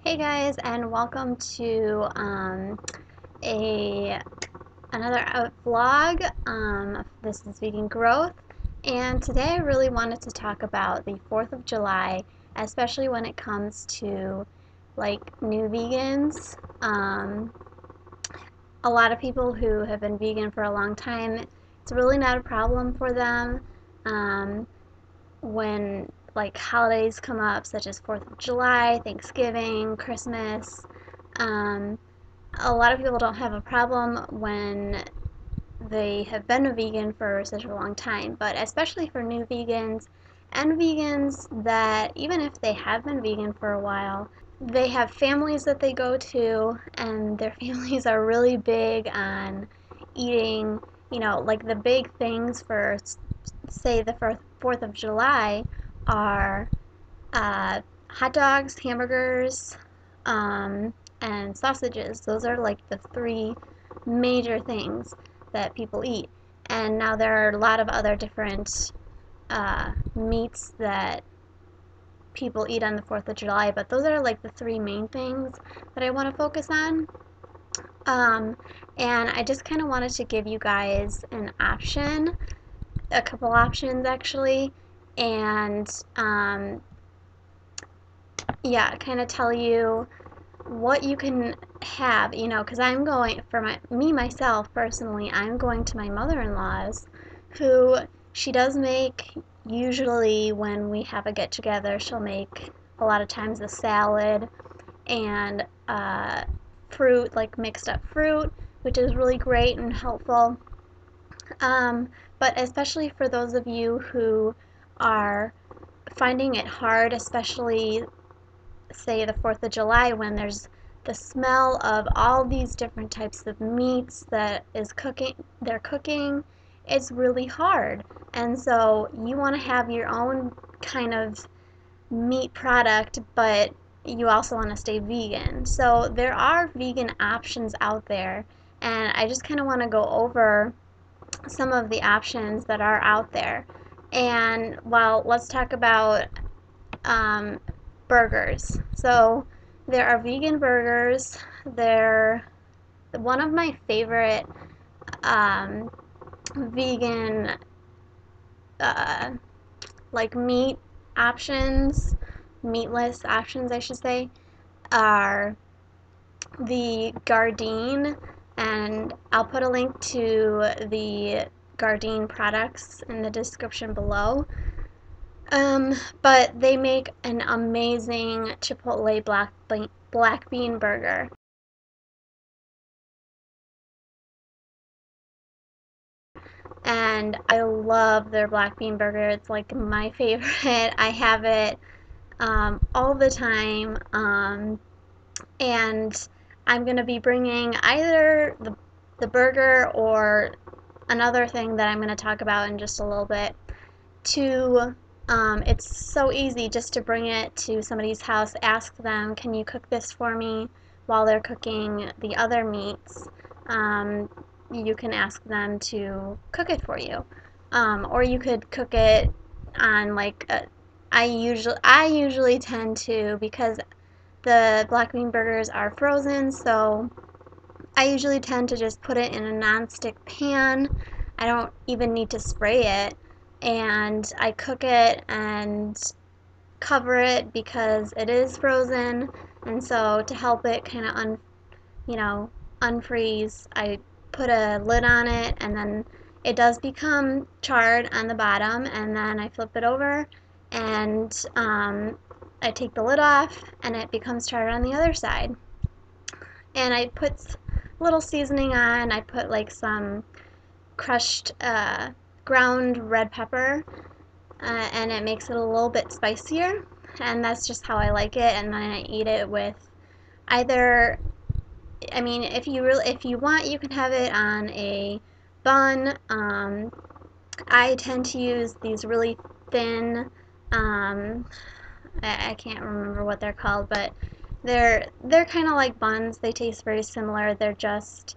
Hey guys, and welcome to a another vlog. This is Vegan Growth, and today I really wanted to talk about the 4th of July, especially when it comes to like new vegans. A lot of people who have been vegan for a long time, it's really not a problem for them. When like holidays come up, such as 4th of July, Thanksgiving, Christmas. A lot of people don't have a problem when they have been a vegan for such a long time, but especially for new vegans and vegans that even if they have been vegan for a while, they have families that they go to, and their families are really big on eating, like the big things for, say, the 4th of July are hot dogs, hamburgers, and sausages. Those are like the three major things that people eat. And now there are a lot of other different meats that people eat on the 4th of July, but those are like the three main things that I want to focus on. And I just kind of wanted to give you guys an option, a couple options actually, and yeah, kind of tell you what you can have, because I'm going, for myself personally, I'm going to my mother-in-law's, who she does make, usually when we have a get-together, she'll make a lot of times a salad and fruit, like mixed up fruit, which is really great and helpful. But especially for those of you who are finding it hard, especially say the 4th of July, when there's the smell of all these different types of meats they're cooking, it's really hard. And so you want to have your own kind of meat product, but you also want to stay vegan. So there are vegan options out there, and I just kind of want to go over some of the options that are out there. And well, let's talk about burgers. So there are vegan burgers. They're one of my favorite vegan like meatless options, I should say, are the Gardein, and I'll put a link to the Gardein products in the description below. But they make an amazing Chipotle black bean burger. And I love their black bean burger. It's like my favorite. I have it all the time. And I'm going to be bringing either the burger or another thing that I'm going to talk about in just a little bit to it's so easy just to bring it to somebody's house, ask them, can you cook this for me, while they're cooking the other meats. You can ask them to cook it for you, or you could cook it on like I usually tend to, because the black bean burgers are frozen, so I usually tend to just put it in a non-stick pan. I don't even need to spray it, and I cook it and cover it because it is frozen. And so to help it kind of unfreeze, I put a lid on it, and then it does become charred on the bottom, and then I flip it over, and I take the lid off, and it becomes charred on the other side. And I put a little seasoning on. I put like some crushed ground red pepper, and it makes it a little bit spicier, and that's just how I like it. And then I eat it with either, I mean, if you want, you can have it on a bun. I tend to use these really thin, I can't remember what they're called, but they're kind of like buns. They taste very similar. They're just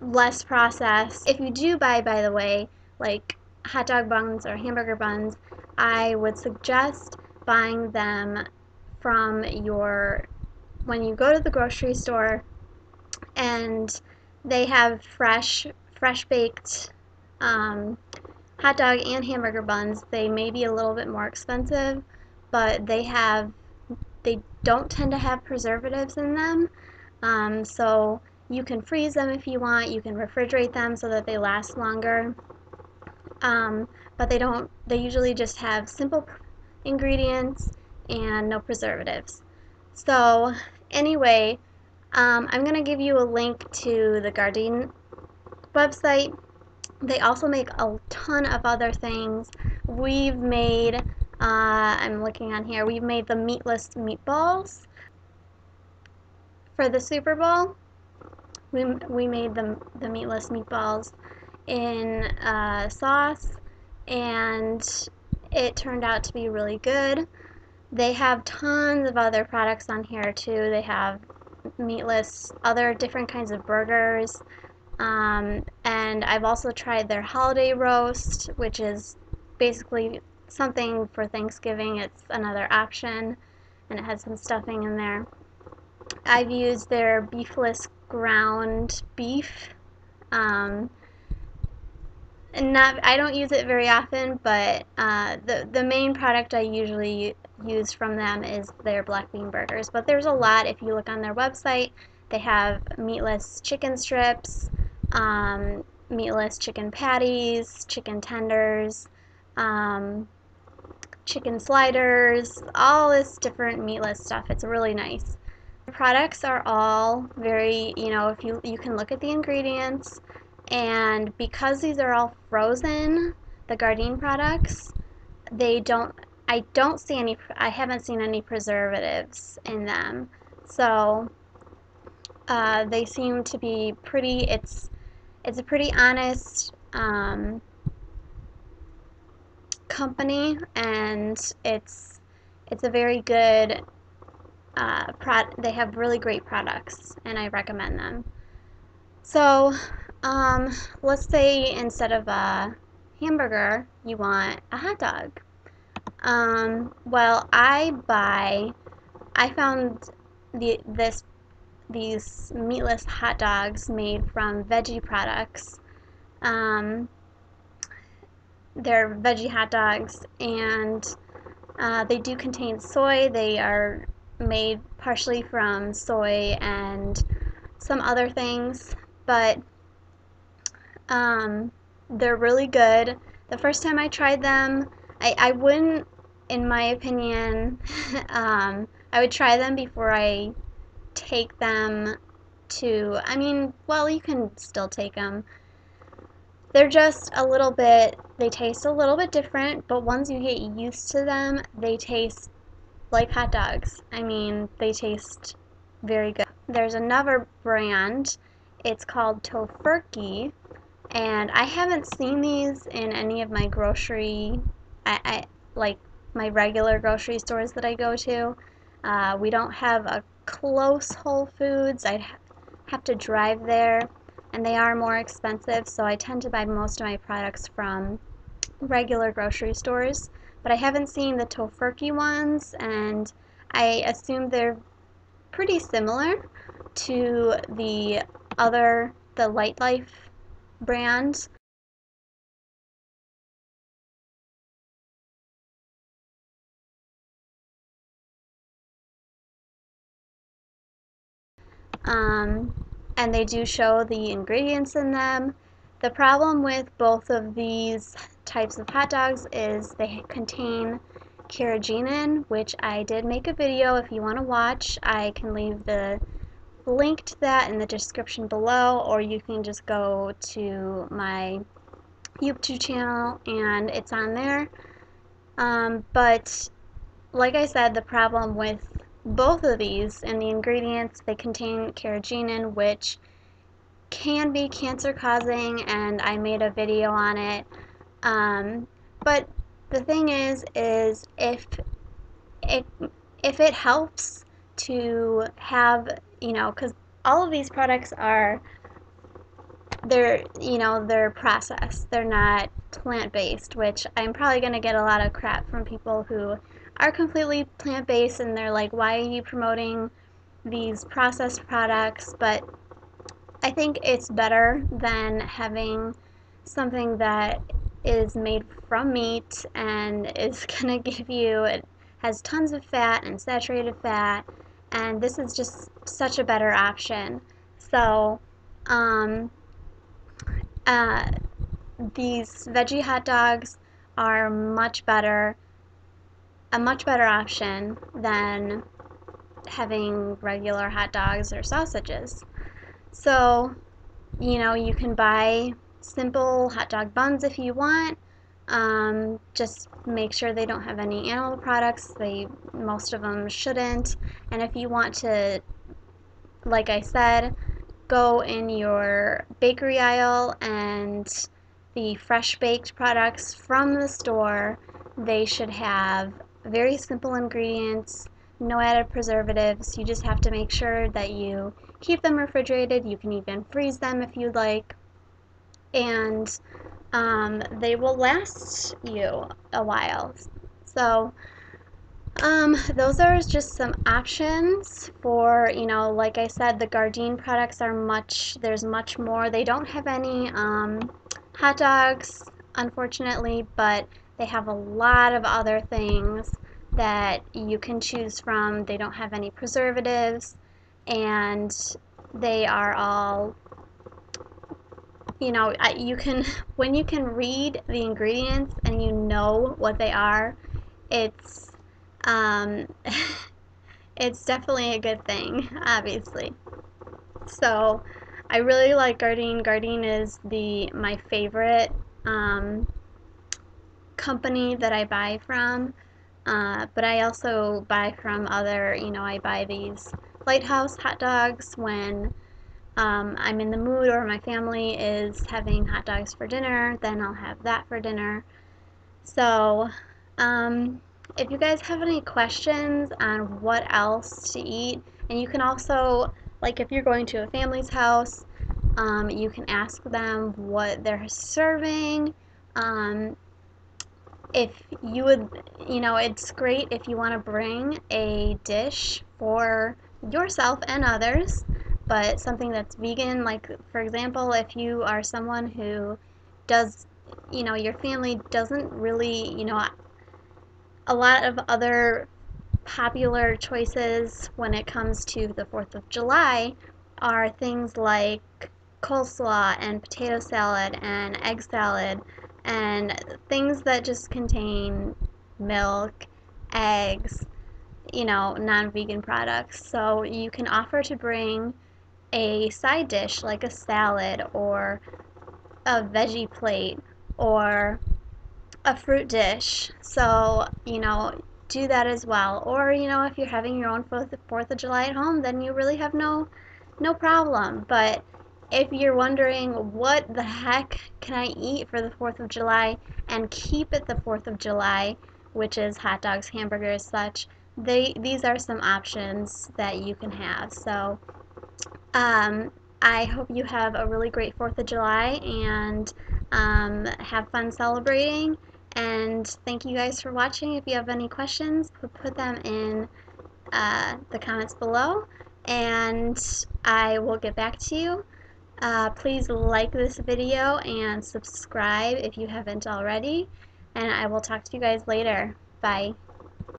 less processed. If you do buy, by the way, like hot dog buns or hamburger buns, I would suggest buying them from when you go to the grocery store and they have fresh baked hot dog and hamburger buns. They may be a little bit more expensive, but they don't tend to have preservatives in them. So you can freeze them if you want. You can refrigerate them so that they last longer. But they usually just have simple ingredients and no preservatives. So anyway, I'm going to give you a link to the Gardein website. They also make a ton of other things. We've made, I'm looking on here, we've made the meatless meatballs for the Super Bowl. We made the meatless meatballs in sauce, and it turned out to be really good. They have tons of other products on here too. They have meatless, other different kinds of burgers. And I've also tried their holiday roast, which is basically something for Thanksgiving. It's another option, and it has some stuffing in there. I've used their beefless ground beef. And I don't use it very often, but the main product I usually use from them is their black bean burgers. But there's a lot. If you look on their website, they have meatless chicken strips, meatless chicken patties, chicken tenders, chicken sliders, all this different meatless stuff. It's really nice. The products are all very, if you can look at the ingredients, and because these are all frozen, the Gardein products, I haven't seen any preservatives in them. So they seem to be it's a pretty honest company, and it's a very good they have really great products, and I recommend them. So let's say instead of a hamburger you want a hot dog. Well, I found these meatless hot dogs made from veggie products. They're veggie hot dogs, and they do contain soy. They are made partially from soy and some other things, but they're really good. The first time I tried them, I wouldn't, in my opinion, I would try them before I take them to, well, you can still take them. They're just they taste a little bit different, but once you get used to them, they taste like hot dogs. They taste very good. There's another brand. It's called Tofurky, and I haven't seen these in any of my like my regular grocery stores that I go to. We don't have a close Whole Foods. I'd have to drive there, and they are more expensive, so I tend to buy most of my products from regular grocery stores. But I haven't seen the Tofurky ones, and I assume they're pretty similar to the Light Life brand. And they do show the ingredients in them. The problem with both of these types of hot dogs is they contain carrageenan, which I did make a video. If you want to watch, I can leave the link to that in the description below, or you can just go to my YouTube channel and it's on there. But like I said, the problem with both of these and the ingredients, they contain carrageenan, which can be cancer causing, and I made a video on it. But the thing is if it helps to have, because all of these products they're processed. They're not plant-based, which I'm probably going to get a lot of crap from people who are completely plant-based, and they're like, why are you promoting these processed products? But I think it's better than having something that is made from meat and is gonna give you, it has tons of fat and saturated fat, and this is just such a better option. So, um, uh, these veggie hot dogs are a much better option than having regular hot dogs or sausages. So, you can buy simple hot dog buns if you want. Just make sure they don't have any animal products. Most of them shouldn't. And if you want to, like I said, go in your bakery aisle and the fresh baked products from the store, they should have very simple ingredients, no added preservatives. You just have to make sure that you keep them refrigerated. You can even freeze them if you'd like, and they will last you a while. So those are just some options for, like I said, the Gardein products there's much more. They don't have any hot dogs, unfortunately, but they have a lot of other things that you can choose from. They don't have any preservatives, and they are all, you can, when you can read the ingredients and you know what they are, it's, um, it's definitely a good thing, obviously. So I really like Gardein. Gardein is my favorite company that I buy from. But I also buy from I buy these Lighthouse hot dogs when I'm in the mood or my family is having hot dogs for dinner, then I'll have that for dinner. So, if you guys have any questions on what else to eat, and you can also, like if you're going to a family's house, you can ask them what they're serving. Um, if you would, it's great if you want to bring a dish for yourself and others, but something that's vegan. Like, for example, if you are someone who does, your family doesn't really, a lot of other popular choices when it comes to the 4th of July are things like coleslaw and potato salad and egg salad and things that just contain milk, eggs, non-vegan products. So you can offer to bring a side dish like a salad or a veggie plate or a fruit dish. So, do that as well. Or, if you're having your own 4th of July at home, then you really have no problem. But if you're wondering what the heck can I eat for the 4th of July and keep it the 4th of July, which is hot dogs, hamburgers, such, these are some options that you can have. So, I hope you have a really great 4th of July and have fun celebrating. And thank you guys for watching. If you have any questions, put them in the comments below, and I will get back to you. Please like this video and subscribe if you haven't already, and I will talk to you guys later. Bye.